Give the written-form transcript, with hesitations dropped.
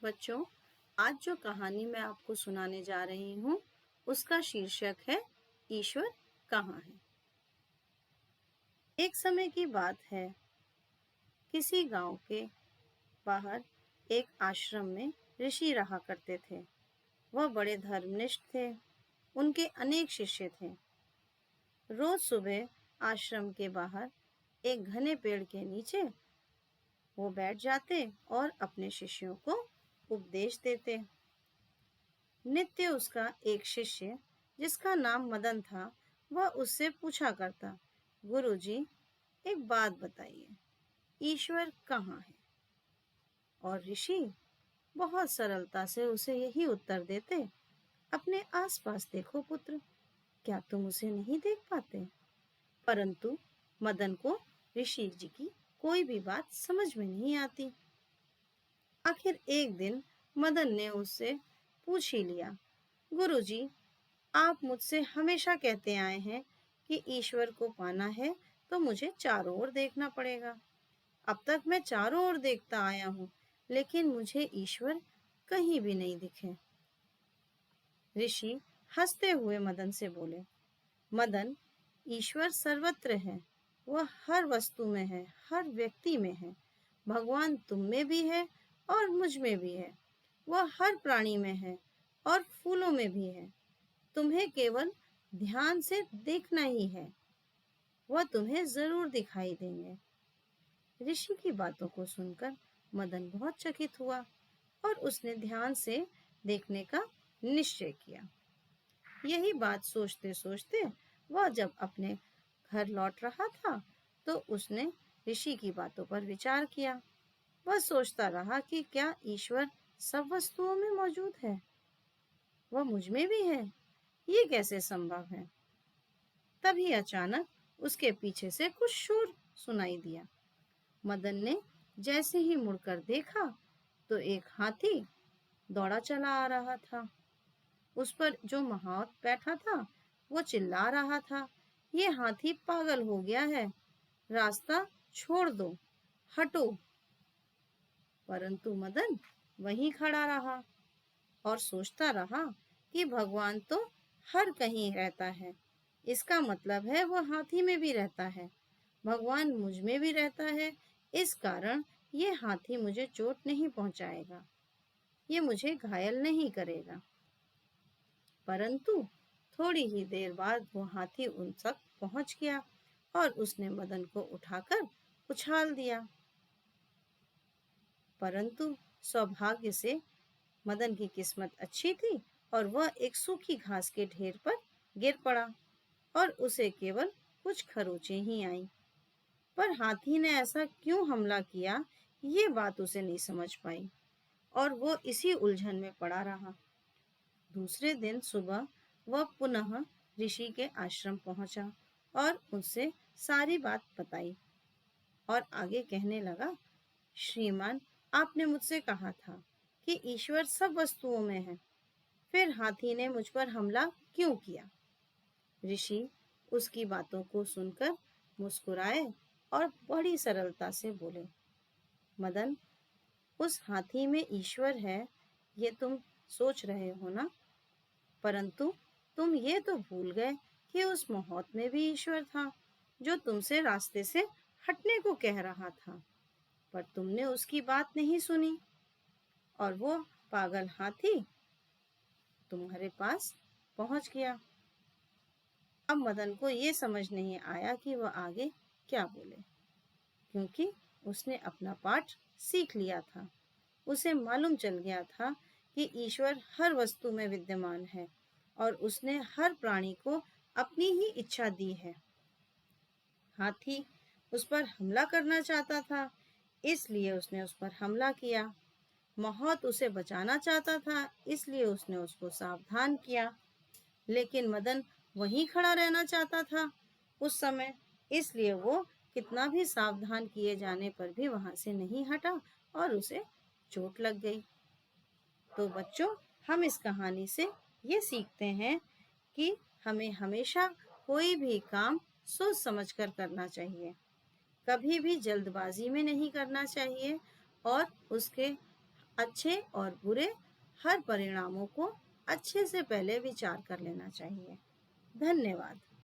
बच्चों, आज जो कहानी मैं आपको सुनाने जा रही हूँ उसका शीर्षक है ईश्वर कहाँ है। एक समय की बात है, किसी गांव के बाहर एक आश्रम में ऋषि रहा करते थे। वह बड़े धर्मनिष्ठ थे। उनके अनेक शिष्य थे। रोज सुबह आश्रम के बाहर एक घने पेड़ के नीचे वो बैठ जाते और अपने शिष्यों को उपदेश देते। नित्य उसका एक शिष्य जिसका नाम मदन था, वह उससे पूछा करता, गुरुजी, एक बात बताइए, ईश्वर कहाँ है? और ऋषि बहुत सरलता से उसे यही उत्तर देते, अपने आसपास देखो पुत्र, क्या तुम उसे नहीं देख पाते? परंतु मदन को ऋषि जी की कोई भी बात समझ में नहीं आती। आखिर एक दिन मदन ने उससे पूछ ही लिया, गुरुजी, आप मुझसे हमेशा कहते आए हैं कि ईश्वर को पाना है तो मुझे चारों ओर देखना पड़ेगा। अब तक मैं चारों ओर देखता आया हूँ, लेकिन मुझे ईश्वर कहीं भी नहीं दिखे। ऋषि हंसते हुए मदन से बोले, मदन, ईश्वर सर्वत्र है। वह हर वस्तु में है, हर व्यक्ति में है। भगवान तुम में भी है और मुझ में भी है। वह हर प्राणी में है और फूलों में भी है। तुम्हें केवल ध्यान से देखना ही है, वह तुम्हें जरूर दिखाई देंगे। ऋषि की बातों को सुनकर मदन बहुत चकित हुआ और उसने ध्यान से देखने का निश्चय किया। यही बात सोचते सोचते वह जब अपने घर लौट रहा था, तो उसने ऋषि की बातों पर विचार किया। वह सोचता रहा कि क्या ईश्वर सब वस्तुओं में मौजूद है? वह मुझ में भी है, ये कैसे संभव है? तभी अचानक उसके पीछे से कुछ शोर सुनाई दिया। मदन ने जैसे ही मुड़कर देखा, तो एक हाथी दौड़ा चला आ रहा था। उस पर जो महावत बैठा था, वो चिल्ला रहा था, ये हाथी पागल हो गया है, रास्ता छोड़ दो, हटो। परंतु मदन वहीं खड़ा रहा और सोचता रहा कि भगवान तो हर कहीं रहता है। इसका मतलब है वह हाथी में भी रहता है। भगवान मुझ में भी रहता है। इस कारण ये हाथी मुझे चोट नहीं पहुंचाएगा, ये मुझे घायल नहीं करेगा। परंतु थोड़ी ही देर बाद वो हाथी उन तक पहुंच गया और उसने मदन को उठाकर उछाल दिया। परंतु सौभाग्य से मदन की किस्मत अच्छी थी और वह एक सूखी घास के ढेर पर गिर पड़ा और उसे केवल कुछ खरोंचें ही आईं। पर हाथी ने ऐसा क्यों हमला किया, ये बात उसे नहीं समझ पाई और वो इसी उलझन में पड़ा रहा। दूसरे दिन सुबह वह पुनः ऋषि के आश्रम पहुंचा और उनसे सारी बात बताई और आगे कहने लगा, श्रीमान, आपने मुझसे कहा था कि ईश्वर सब वस्तुओं में है, फिर हाथी ने मुझ पर हमला क्यों किया? ऋषि उसकी बातों को सुनकर मुस्कुराए और बड़ी सरलता से बोले, मदन, उस हाथी में ईश्वर है, ये तुम सोच रहे हो ना? परंतु तुम ये तो भूल गए कि उस मौत में भी ईश्वर था, जो तुमसे रास्ते से हटने को कह रहा था, पर तुमने उसकी बात नहीं सुनी और वो पागल हाथी तुम्हारे पास पहुंच गया। अब मदन को ये समझ नहीं आया कि वह आगे क्या बोले, क्योंकि उसने अपना पाठ सीख लिया था। उसे मालूम चल गया था कि ईश्वर हर वस्तु में विद्यमान है और उसने हर प्राणी को अपनी ही इच्छा दी है। हाथी उस पर हमला करना चाहता था, इसलिए उसने उस पर हमला किया। मौत उसे बचाना चाहता था, इसलिए उसने उसको सावधान किया। लेकिन मदन वहीं खड़ा रहना चाहता था उस समय, इसलिए वो कितना भी सावधान किए जाने पर भी वहां से नहीं हटा और उसे चोट लग गई। तो बच्चों, हम इस कहानी से ये सीखते हैं कि हमें हमेशा कोई भी काम सोच समझ कर करना चाहिए, कभी भी जल्दबाजी में नहीं करना चाहिए और उसके अच्छे और बुरे हर परिणामों को अच्छे से पहले विचार कर लेना चाहिए। धन्यवाद।